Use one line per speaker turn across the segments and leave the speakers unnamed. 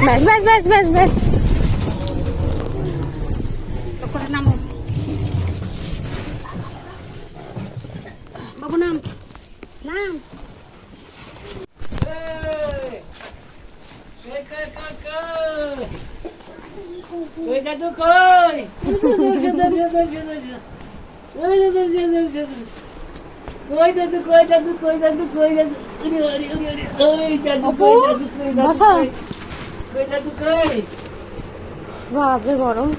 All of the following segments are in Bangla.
ব্যাস ব্যাস ব্যাস ব্যাস ব্যাস। বাবু নাম নাম।
কই দাদু কই? কই দাদু কই দাদু কই দাদু কই দাদু? ওই দাদু কই দাদু কই দাদু?
বসো।
কই দাদু কই?
বাপরে গরম।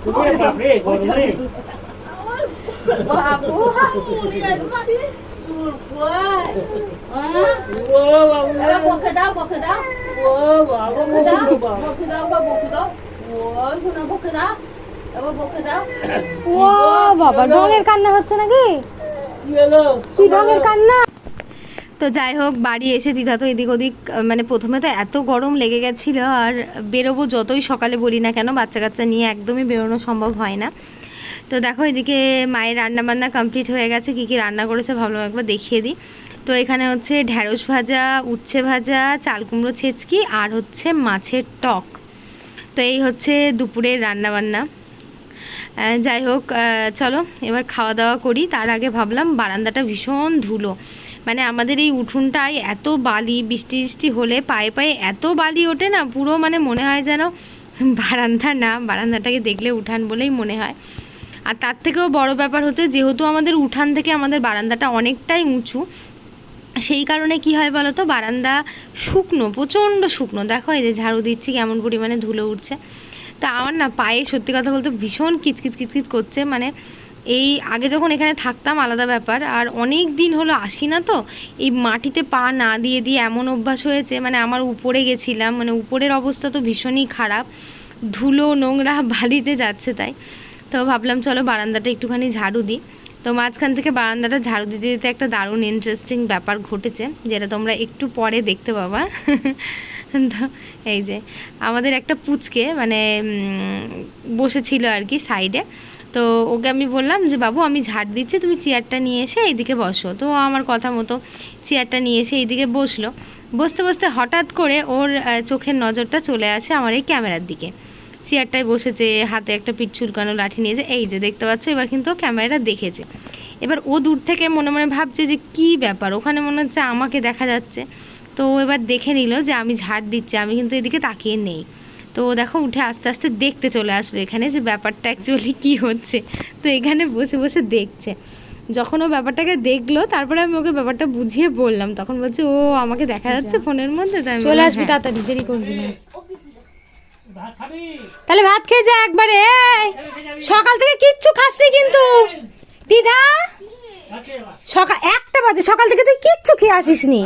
ওরে বাপ রে গরম রে।
বাবু
ও বাবু
বকে দাও বকে দাও
ও বাবু
বকে দাও
বাবু
বকে দাও বা বকে দাও। ও শোনা বকে দাও এবার বকে দাও। ও বাবা ঢঙের কান্না হচ্ছে নাকি?
কি হলো?
কি ঢঙের কান্না? তো যাই হোক বাড়ি এসে দিদা তো এদিক ওদিক মানে প্রথমে তো এত গরম লেগে গেছিলো, আর বেরোবো যতই সকালে বলি না কেন বাচ্চা কাচ্চা নিয়ে একদমই বেরোনো সম্ভব হয় না। তো দেখো এদিকে মায়ের রান্না বান্না কমপ্লিট হয়ে গেছে। কী কী রান্না করেছে ভাবলাম একবার দেখিয়ে দিই। তো এখানে হচ্ছে ঢ্যাঁড়স ভাজা, উচ্ছে ভাজা, চাল কুমড়ো ছেচকি আর হচ্ছে মাছের টক। তো এই হচ্ছে দুপুরের রান্নাবান্না। যাই হোক চলো এবার খাওয়া দাওয়া করি। তার আগে ভাবলাম বারান্দাটা ভীষণ ধুলো, মানে আমাদের এই উঠোনটায় এত বালি, বৃষ্টি বৃষ্টি হলে পায়ে পায়ে এত বালি ওঠে না, পুরো মানে মনে হয় যেন বারান্দা না, বারান্দাটাকে দেখলে উঠান বলেই মনে হয়। আর তার থেকেও বড় ব্যাপার হচ্ছে যেহেতু আমাদের উঠান থেকে আমাদের বারান্দাটা অনেকটাই উঁচু, সেই কারণে কি হয় বলো তো, বারান্দা শুকনো, প্রচণ্ড শুকনো। দেখো এই যে ঝাড়ু দিচ্ছি কেমন পরিমাণে ধুলো উঠছে। তা আমার না পায়ে সত্যি কথা বলতে ভীষণ কিচকিচ কিচকিচ করছে। মানে এই আগে যখন এখানে থাকতাম আলাদা ব্যাপার, আর অনেক দিন হলো আসি না, তো এই মাটিতে পা না দিয়ে দিয়ে এমন অভ্যাস হয়েছে। মানে আমার উপরে গেছিলাম, মানে উপরের অবস্থা তো ভীষণই খারাপ, ধুলো নোংরা বালিতে যাচ্ছে। তাই তো ভাবলাম চলো বারান্দাটা একটুখানি ঝাড়ু দিই। তো মাঝখান থেকে বারান্দাটা ঝাড়ু দিতে দিতে একটা দারুণ ইন্টারেস্টিং ব্যাপার ঘটেছে, যেটা তোমরা একটু পরে দেখতে পাবা। তো এই যে আমাদের একটা পুচকে মানে বসেছিল আর কি সাইডে। তো ওকে আমি বললাম যে বাবু আমি ঝাড় দিচ্ছি, তুমি চেয়ারটা নিয়ে এসে এইদিকে বসো। তো আমার কথা মতো চেয়ারটা নিয়ে এসে এইদিকে বসলো। বসতে বসতে হঠাৎ করে ওর চোখের নজরটা চলে আসে আমার এই ক্যামেরার দিকে। চেয়ারটায় বসেছে, হাতে একটা পিঠ চুলকানো লাঠি নিয়েছে, এই যে দেখতে পাচ্ছ। এবার কিন্তু ক্যামেরাটা দেখেছে। এবার ও দূর থেকে মনে মনে ভাবছে যে কি ব্যাপার, ওখানে মনে হচ্ছে আমাকে দেখা যাচ্ছে। তো ও এবার দেখে নিল যে আমি ঝাড় দিচ্ছি, আমি কিন্তু এদিকে তাকিয়ে নেই। তো ও দেখো উঠে আস্তে আস্তে দেখতে চলে আসলো এখানে যে ব্যাপারটা অ্যাকচুয়ালি কী হচ্ছে। তো এখানে বসে বসে দেখছে। যখন ও ব্যাপারটাকে দেখলো তারপরে আমি ওকে ব্যাপারটা বুঝিয়ে বললাম, তখন বলছে ও আমাকে দেখা যাচ্ছে ফোনের মধ্যে। চলে আসবি তাড়াতাড়ি, দেরি করবি না।
ভাত খাবি?
তাহলে ভাত খেয়ে যা একবারে। সকাল থেকে কিচ্ছু খাসনি কিন্তু দিদা, সকাল 1টা বাজে, সকাল থেকে তুই কিচ্ছু খেয়ে আসিসনি,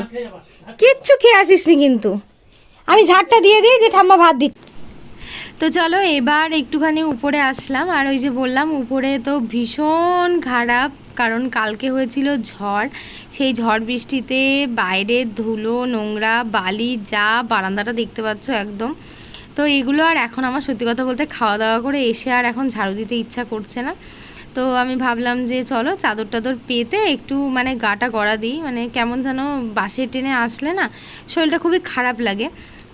কিচ্ছু খেয়ে আসিসনি কিন্তু। আমি ঝাড়টা দিয়ে দিই যে ঠাম্মা ভাত দিই। তো চলো এবার একটুখানি উপরে আসলাম। আর ওই যে বললাম উপরে তো ভীষণ খারাপ, কারণ কালকে হয়েছিল ঝড়। সেই ঝড় বৃষ্টিতে বাইরে ধুলো নোংরা বালি, যা বারান্দাটা দেখতে পাচ্ছ একদম। তো এগুলো আর এখন আমার সত্যি কথা বলতে খাওয়া দাওয়া করে এসে আর এখন ঝাড়ু দিতে ইচ্ছা করছে না। তো আমি ভাবলাম যে চলো চাদর টাদর পেতে একটু মানে গাটা গড়া দিই, মানে কেমন যেন বাসে ট্রেনে আসলে না শরীরটা খুবই খারাপ লাগে।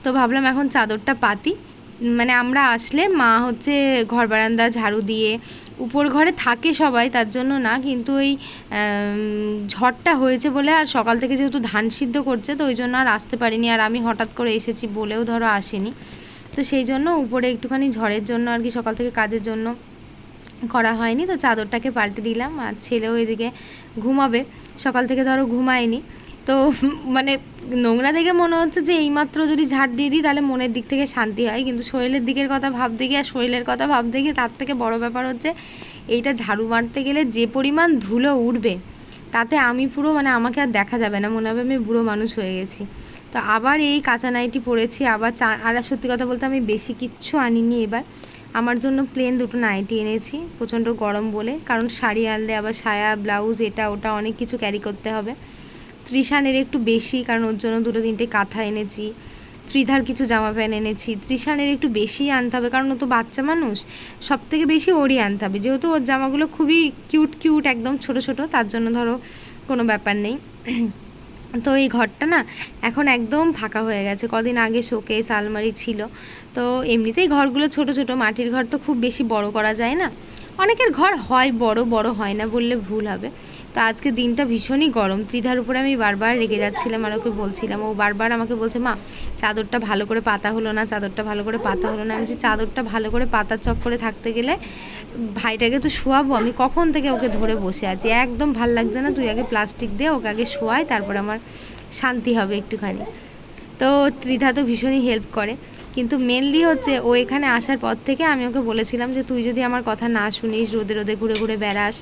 তো ভাবলাম এখন চাদরটা পাতি, মানে আমরা আসলে মা হচ্ছে ঘর বারান্দা ঝাড়ু দিয়ে, উপর ঘরে থাকে সবাই তার জন্য না, কিন্তু ওই ঝড়টা হয়েছে বলে আর সকাল থেকে যেহেতু ধান সিদ্ধ করছে তো ওই জন্য আর আসতে পারিনি। আর আমি হঠাৎ করে এসেছি বলেও ধরো আসেনি। তো সেই জন্য উপরে একটুখানি ঝড়ের জন্য আর কি সকাল থেকে কাজের জন্য করা হয়নি। তো চাদরটাকে পাল্টে দিলাম। আর ছেলেও এদিকে ঘুমাবে, সকাল থেকে ধরো ঘুমায়নি। তো মানে নোংরা দেখে মনে হচ্ছে যে এইমাত্র যদি ঝাড় দিয়ে দিই তাহলে মনের দিক থেকে শান্তি হয়, কিন্তু শরীরের দিকের কথা ভাবতে গিয়ে আর শরীরের কথা ভাবতে গিয়ে তার থেকে বড় ব্যাপার হচ্ছে এইটা ঝাড়ু মারতে গেলে যে পরিমাণ ধুলো উঠবে তাতে আমি পুরো মানে আমাকে আর দেখা যাবে না, মনে হবে আমি বুড়ো মানুষ হয়ে গেছি। তো আবার এই কাঁচা নাইটি পরেছি, আবার আর সত্যি কথা বলতে আমি বেশি কিচ্ছু আনিনি এবার। আমার জন্য প্লেন 2টো নাইটি এনেছি প্রচণ্ড গরম বলে, কারণ শাড়ি আনলে আবার সায়া ব্লাউজ এটা ওটা অনেক কিছু ক্যারি করতে হবে। তৃষানের একটু বেশি, কারণ ওর জন্য 2-3টে কাঁথা এনেছি। ত্রিধার কিছু জামা প্যান্ট এনেছি। তৃষানের একটু বেশি আনতে হবে, কারণ ও তো বাচ্চা মানুষ, সব থেকে বেশি ওরই আনতে হবে, যেহেতু ওর জামাগুলো খুবই কিউট কিউট একদম ছোট ছোট, তার জন্য ধরো কোনো ব্যাপার নেই। তো এই ঘরটা না এখন একদম ফাঁকা হয়ে গেছে। কদিন আগে শোকেস আলমারি ছিল। তো এমনিতেই ঘরগুলো ছোট ছোট, মাটির ঘর তো খুব বেশি বড় করা যায় না। অনেকের ঘর হয় বড়, বড় হয় না বললে ভুল হবে। তো আজকে দিনটা ভীষণই গরম। ত্রিধার উপরে আমি বারবার রেগে যাচ্ছিলাম আর ওকে বলছিলাম, ও বারবার আমাকে বলছে মা চাদরটা ভালো করে পাতা হলো না, চাদরটা ভালো করে পাতা হলো না। আমি বলছি চাদরটা ভালো করে পাতার চক্করে থাকতে গেলে ভাইটাকে তো শোয়াবো, আমি কখন থেকে ওকে ধরে বসে আছি, একদম ভাল লাগছে না, তুই আগে প্লাস্টিক দিয়ে ওকে আগে শোয়াই, তারপর আমার শান্তি হবে একটুখানি। তো ত্রিধা তো ভীষণই হেল্প করে, কিন্তু মেনলি হচ্ছে ও এখানে আসার পর থেকে আমি ওকে বলেছিলাম যে তুই যদি আমার কথা না শুনিস, রোদে রোদে ঘুরে ঘুরে বেড়াস,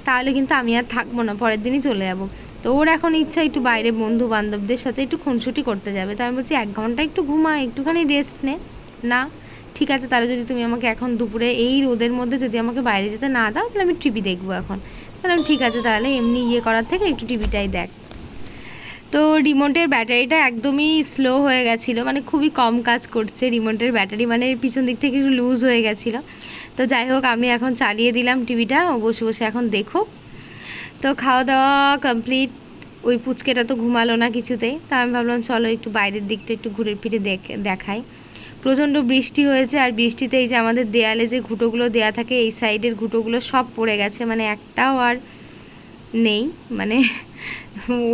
তাহলে কিন্তু আমি আর থাকবো না, পরের দিনই চলে যাবো। তো ওর এখন ইচ্ছা একটু বাইরে বন্ধু বান্ধবদের সাথে একটু খুনসুটি করতে যাবে। তো আমি বলছি 1 ঘন্টা একটু ঘুমা, একটুখানি রেস্ট নে। না, ঠিক আছে তাহলে যদি তুমি আমাকে এখন দুপুরে এই রোদের মধ্যে যদি আমাকে বাইরে যেতে না দাও, তাহলে আমি টিভি দেখবো এখন। তাহলে আমি ঠিক আছে, তাহলে এমনি ইয়ে করার থেকে একটু টিভিটাই দেখ। তো রিমোটের ব্যাটারিটা একদমই স্লো হয়ে গেছিলো, মানে খুবই কম কাজ করছে রিমোটের ব্যাটারি, মানে পিছন দিক থেকে একটু লুজ হয়ে গেছিলো। তো যাই হোক আমি এখন চালিয়ে দিলাম টিভিটা, ও বসে বসে এখন দেখো। তো খাওয়া দাওয়া কমপ্লিট। ওই পুচকেটা তো ঘুমালো না কিছুতেই, তো আমি ভাবলাম চলো একটু বাইরের দিকটা একটু ঘুরে ফিরে দেখাই। প্রচণ্ড বৃষ্টি হয়েছে, আর বৃষ্টিতে এই যে আমাদের দেয়ালে যে ঘুঁটোগুলো দেয়া থাকে, এই সাইডের ঘুঁটোগুলো সব পড়ে গেছে, মানে একটাও আর নেই। মানে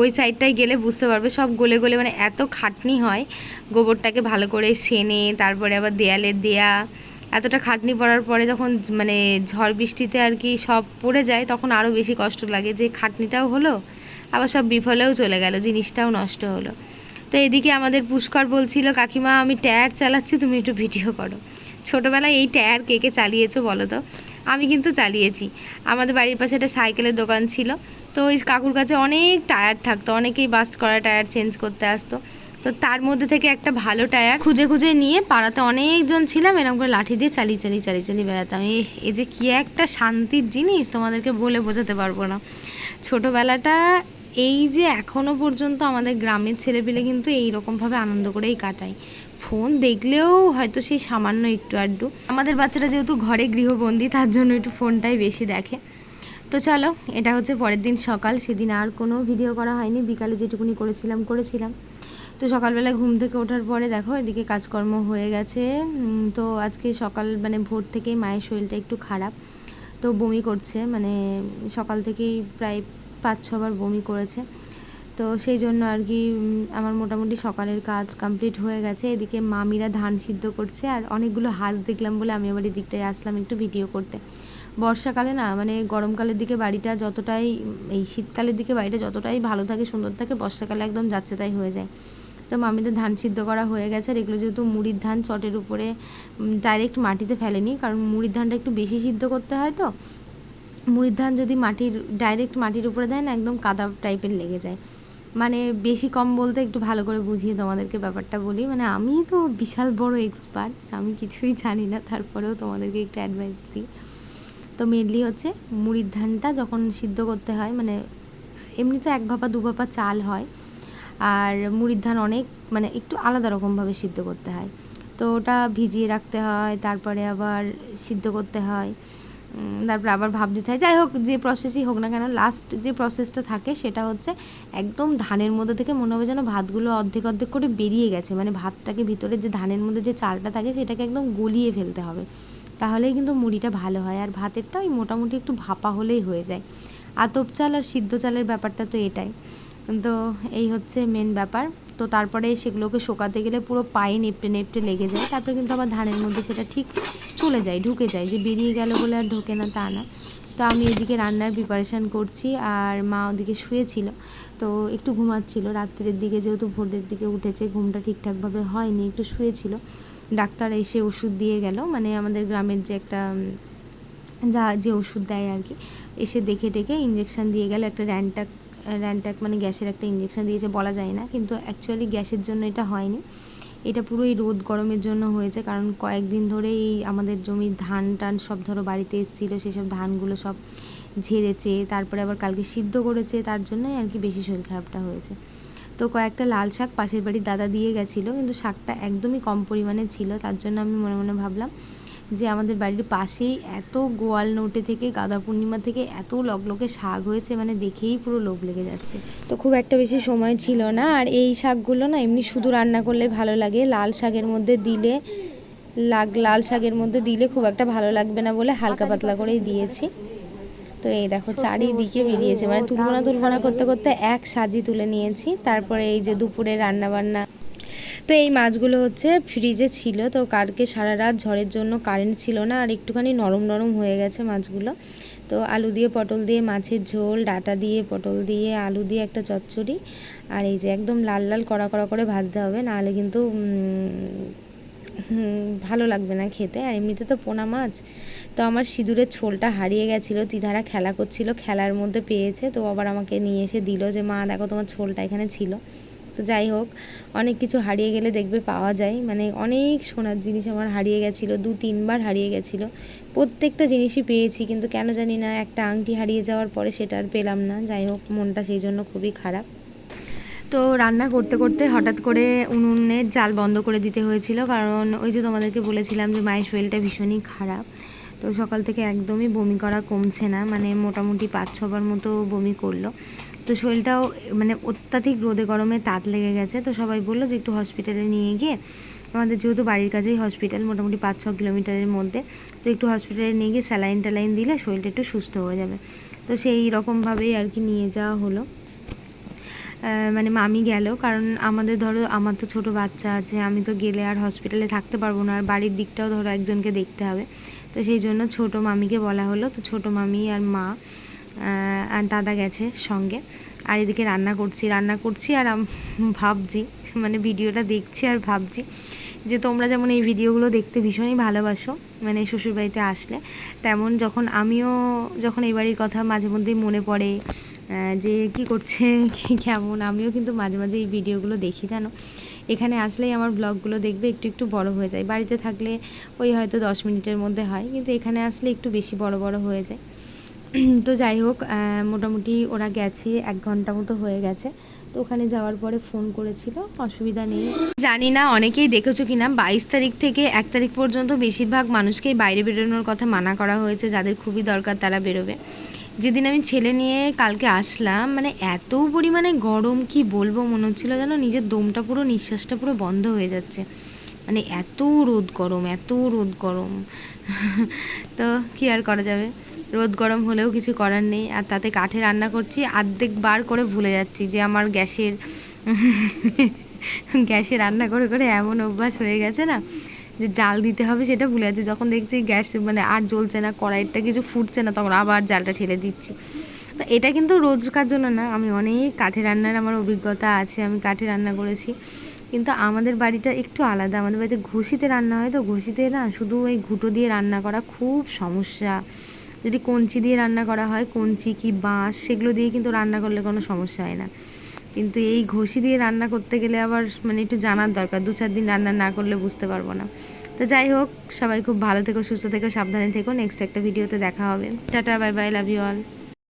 ওই সাইডটায় গেলে বুঝতে পারবে সব গলে গলে, মানে এত খাটনি হয় গোবরটাকে ভালো করে সেনে তারপরে আবার দেয়ালে দেয়া, এতটা খাটনি পড়ার পরে যখন মানে ঝড় বৃষ্টিতে আর কি সব পড়ে যায়, তখন আরও বেশি কষ্ট লাগে যে খাটনিটাও হলো, আবার সব বিফলেও চলে গেল, জিনিসটাও নষ্ট হলো। তো এদিকে আমাদের পুষ্কর বলছিল কাকিমা আমি টায়ার চালাচ্ছি, তুমি একটু ভিডিও করো। ছোটোবেলায় এই টায়ার কে কে চালিয়েছো বলো তো? আমি কিন্তু চালিয়েছি। আমাদের বাড়ির পাশে একটা সাইকেলের দোকান ছিল, তো ওই কাকুর কাছে অনেক টায়ার থাকতো, অনেকেই বাস্ট করা টায়ার চেঞ্জ করতে আসতো। তো তার মধ্যে থেকে একটা ভালো টায়ার খুঁজে খুঁজে নিয়ে পাড়াতে অনেকজন ছিলাম, এরকম করে লাঠি দিয়ে চালিয়ে চালিয়ে চালিয়ে চালিয়ে বেড়াতাম। এই যে কী একটা শান্তির জিনিস তোমাদেরকে বলে বোঝাতে পারবো না। ছোটোবেলাটা এই যে এখনও পর্যন্ত আমাদের গ্রামের ছেলেপিলে কিন্তু এইরকমভাবে আনন্দ করেই কাটায়। ফোন দেখলেও হয়তো সেই সামান্য একটু আধটু, আমাদের বাচ্চারা যেহেতু ঘরে গৃহবন্দী তার জন্য একটু ফোনটাই বেশি দেখে। তো চলো, এটা হচ্ছে পরের দিন সকাল। সেদিন আর কোনো ভিডিও করা হয়নি, বিকালে যেটুকুনি করেছিলাম। তো সকালবেলায় ঘুম থেকে ওঠার পরে দেখো এদিকে কাজকর্ম হয়ে গেছে। তো আজকে সকাল মানে ভোর থেকেই মায়ের শরীরটা একটু খারাপ, তো বমি করছে, মানে সকাল থেকেই প্রায় 5-6 বার বমি করেছে। তো সেই জন্য আর কি আমার মোটামুটি সকালের কাজ কমপ্লিট হয়ে গেছে। এদিকে মামিরা ধান সিদ্ধ করছে, আর অনেকগুলো হাঁস দেখলাম বলে আমি আবার এদিকটায় আসলাম একটু ভিডিও করতে। বর্ষাকালে না, মানে গরমকালের দিকে বাড়িটা যতটাই, এই শীতকালের দিকে বাড়িটা যতটাই ভালো থাকে সুন্দর থাকে, বর্ষাকালে একদম যাচ্ছে তাই হয়ে যায়। তো মামিদের ধান সিদ্ধ করা হয়ে গেছে, আর এগুলো যেহেতু মুড়ির ধান চটের উপরে ডাইরেক্ট মাটিতে ফেলেনি, কারণ মুড়ির ধানটা একটু বেশি সিদ্ধ করতে হয়। তো মুড়ির ধান যদি ডাইরেক্ট মাটির উপরে দেয় না, একদম কাদা টাইপের লেগে যায়। মানে বেশি কম বলতে একটু ভালো করে বুঝিয়ে তোমাদেরকে ব্যাপারটা বলি, মানে আমি তো বিশাল বড় এক্সপার্ট, আমি কিছুই জানি না, তারপরেও তোমাদেরকে একটু অ্যাডভাইস দিই। তো মেনলি হচ্ছে মুড়ির ধানটা যখন সিদ্ধ করতে হয়, মানে এমনিতে 1 ভাপা 2 ভাপা চাল হয়, আর মুড়ির ধান অনেক মানে একটু আলাদা রকমভাবে সিদ্ধ করতে হয়। তো ওটা ভিজিয়ে রাখতে হয়, তারপরে আবার সিদ্ধ করতে হয়, তারপরে আবার ভাপ দিতে হয়। যাই হোক, যে প্রসেসই হোক না কেন, লাস্ট যে প্রসেসটা থাকে সেটা হচ্ছে একদম ধানের মধ্যে থেকে মনে হবে যেন ভাতগুলো অর্ধেক অর্ধেক করে বেরিয়ে গেছে, মানে ভাতটাকে ভিতরে যে ধানের মধ্যে যে চালটা থাকে সেটাকে একদম গলিয়ে ফেলতে হবে, তাহলেই কিন্তু মুড়িটা ভালো হয়। আর ভাতেরটা ওই মোটামুটি একটু ভাপা হলেই হয়ে যায়। আতপ চাল আর সিদ্ধ চালের ব্যাপারটা তো এটাই। তো এই হচ্ছে মেন ব্যাপার। তো তারপরে সেগুলোকে শোকাতে গেলে পুরো পায়ে নেপটে নেপটে লেগে যায়, তারপরে কিন্তু আবার ধানের মধ্যে সেটা ঠিক চলে যায়, ঢুকে যায়, যে বেরিয়ে গেল বলে আর ঢোকে না তা না। তো আমি এদিকে রান্নার প্রিপারেশান করছি, আর মা ওদিকে শুয়েছিল, তো একটু ঘুমাচ্ছিল রাত্রের দিকে, যেহেতু ভোরের দিকে উঠেছে, ঘুমটা ঠিকঠাকভাবে হয়নি, একটু শুয়েছিল। ডাক্তার এসে ওষুধ দিয়ে গেল, মানে আমাদের গ্রামের যে একটা যে ওষুধ দেয় আর কি, এসে দেখে টেকে ইঞ্জেকশান দিয়ে গেল, একটা র্যানট্যাক মানে গ্যাসের একটা ইঞ্জেকশান দিয়েছে, বলা যায় না, কিন্তু অ্যাকচুয়ালি গ্যাসের জন্য এটা হয়নি, এটা পুরো এই রোদ গরমের জন্য হয়েছে। কারণ কয়েকদিন ধরেই আমাদের জমির ধান টান সব ধরো বাড়িতে এসেছিলো, সেসব ধানগুলো সব ঝেড়েছে, তারপরে আবার কালকে সিদ্ধ করেছে, তার জন্যই আর কি বেশি শরীর খারাপটা হয়েছে। তো কয়েকটা লাল শাক পাশের বাড়ির দাদা দিয়ে গেছিলো, কিন্তু শাকটা একদমই কম পরিমাণে ছিল, তার জন্য আমি মনে মনে ভাবলাম যে আমাদের বাড়ির পাশেই এত গোয়াল নোটে থেকে গাঁদা পূর্ণিমা থেকে এত লকলকে শাক হয়েছে, মানে দেখেই পুরো লোভ লেগে যাচ্ছে। তো খুব একটা বেশি সময় ছিল না। আর এই শাকগুলো না এমনি শুধু রান্না করলে ভালো লাগে, লাল শাকের মধ্যে দিলে খুব একটা ভালো লাগবে না বলে হালকা পাতলা করেই দিয়েছি। তো এই দেখো চারিদিকে বেরিয়েছে, মানে তুলনা করতে করতে এক সাজি তুলে নিয়েছি। তারপরে এই যে দুপুরে রান্না বান্না, তো এই মাছগুলো হচ্ছে ফ্রিজে ছিল, তো কালকে সারা রাত ঝড়ের জন্য কারেন্ট ছিল না, আর একটুখানি নরম নরম হয়ে গেছে মাছগুলো। তো আলু দিয়ে পটল দিয়ে মাছের ঝোল, ডাঁটা দিয়ে পটল দিয়ে আলু দিয়ে একটা চচ্চড়ি, আর এই যে একদম লাল লাল কড়া কড়া করে ভাজতে হবে, নাহলে কিন্তু ভালো লাগবে না খেতে। আর এমনিতে তো পোনা মাছ, তো আমার সিঁদুরের ছোলটা হারিয়ে গেছিলো, তিধারা খেলা করছিল, খেলার মধ্যে পেয়েছে, তো আবার আমাকে নিয়ে এসে দিল যে মা দেখো তোমার ছোলটা এখানে ছিল। তো যাই হোক, অনেক কিছু হারিয়ে গেলে দেখবে পাওয়া যায়, মানে অনেক সোনার জিনিস আমার হারিয়ে গেছিলো, 2-3 বার হারিয়ে গেছিলো। প্রত্যেকটা জিনিসই পেয়েছি, কিন্তু কেন জানি না একটা আংটি হারিয়ে যাওয়ার পরে সেটা আর পেলাম না। যাই হোক, মনটা সেই জন্য খুবই খারাপ। তো রান্না করতে করতে হঠাৎ করে উনুনের জাল বন্ধ করে দিতে হয়েছিল, কারণ ওই যে তোমাদেরকে বলেছিলাম যে মায়ের শরীরটা ভীষণই খারাপ। তো সকাল থেকে একদমই বমি করা কমছে না, মানে মোটামুটি 5-6 বার মতো বমি করলো। তো শরীরটাও মানে অত্যাধিক রোদে গরমে তাত লেগে গেছে। তো সবাই বললো যে একটু হসপিটালে নিয়ে গিয়ে, আমাদের যেহেতু বাড়ির কাছেই হসপিটাল, মোটামুটি 5-6 কিলোমিটারের মধ্যে, তো একটু হসপিটালে নিয়ে গিয়ে স্যালাইন ট্যালাইন দিলে শরীরটা একটু সুস্থ হয়ে যাবে। তো সেই রকমভাবেই আর কি নিয়ে যাওয়া হলো। মানে মামি গেল, কারণ আমাদের ধরো আমার তো ছোটো বাচ্চা আছে, আমি তো গেলে আর হসপিটালে থাকতে পারবো না, আর বাড়ির দিকটাও ধরো একজনকে দেখতে হবে। তো সেই জন্য ছোটো মামিকে বলা হলো। তো ছোটো মামি আর মা আর দাদা গেছে সঙ্গে। আর এদিকে রান্না করছি আর ভাবছি, মানে ভিডিওটা দেখছি আর ভাবছি যে তোমরা যেমন এই ভিডিওগুলো দেখতে ভীষণই ভালোবাসো, মানে শ্বশুরবাড়িতে আসলে, তেমন যখন এই বাড়ির কথা মাঝে মধ্যেই মনে পড়ে যে কি করছে কেমন, আমিও কিন্তু মাঝে মাঝে এই ভিডিওগুলো দেখি জানো। এখানে আসলেই আমার ব্লগগুলো দেখবে একটু একটু বড় হয়ে যায়, বাড়িতে থাকলে ওই হয়তো 10 মিনিটের মধ্যে হয়, কিন্তু এখানে আসলে একটু বেশি বড় বড় হয়ে যায়। তো যাই হোক, মোটামুটি ওরা গেছে 1 ঘন্টা মতো হয়ে গেছে। তো ওখানে যাওয়ার পরে ফোন করেছিল, অসুবিধা নেই। জানি না অনেকেই দেখেছো কিনা, 22 তারিখ থেকে 1 তারিখ পর্যন্ত বেশিরভাগ মানুষকেই বাইরে বেরোনোর কথা মানা করা হয়েছে, যাদের খুবই দরকার তারা বেরোবে। যেদিন আমি ছেলে নিয়ে কালকে আসলাম, মানে এত পরিমাণে গরম কি বলবো, মনে হচ্ছিলো যেন নিজের দমটা পুরো, নিঃশ্বাসটা পুরো বন্ধ হয়ে যাচ্ছে, মানে এত রোদ গরম তো কি আর করা যাবে, রোদ গরম হলেও কিছু করার নেই। আর তাতে কাঠে রান্না করছি, অর্ধেক বার করে ভুলে যাচ্ছি যে আমার গ্যাসে রান্না করে করে এমন অভ্যাস হয়ে গেছে না, যে জাল দিতে হবে সেটা ভুলে যাচ্ছি। যখন দেখছি গ্যাস মানে আর জ্বলছে না, কড়াইটা কিছু ফুটছে না, তখন আবার জালটা ঠেলে দিচ্ছি। তো এটা কিন্তু রোজকার জন্য না, আমি অনেক কাঠে রান্নার আমার অভিজ্ঞতা আছে, আমি কাঠে রান্না করেছি। কিন্তু আমাদের বাড়িটা একটু আলাদা, আমাদের বাড়িতে ঘষিতে রান্না হয়, তো ঘষিতে না শুধু ওই ঘুঁটো দিয়ে রান্না করা খুব সমস্যা। যদি কঞ্চি দিয়ে রান্না করা হয়, কঞ্চি কি বাঁশ, সেগুলো দিয়ে কিন্তু রান্না করলে কোনো সমস্যা হয় না। কিন্তু এই ঘষি দিয়ে রান্না করতে গেলে আবার মানে একটু জানার দরকার, 2-4 দিন রান্না না করলে বুঝতে পারবো না। তো যাই হোক, সবাই খুব ভালো থেকো, সুস্থ থেকো, সাবধানে থেকো। নেক্সট একটা ভিডিওতে দেখা হবে। Tata, bye bye, love you all.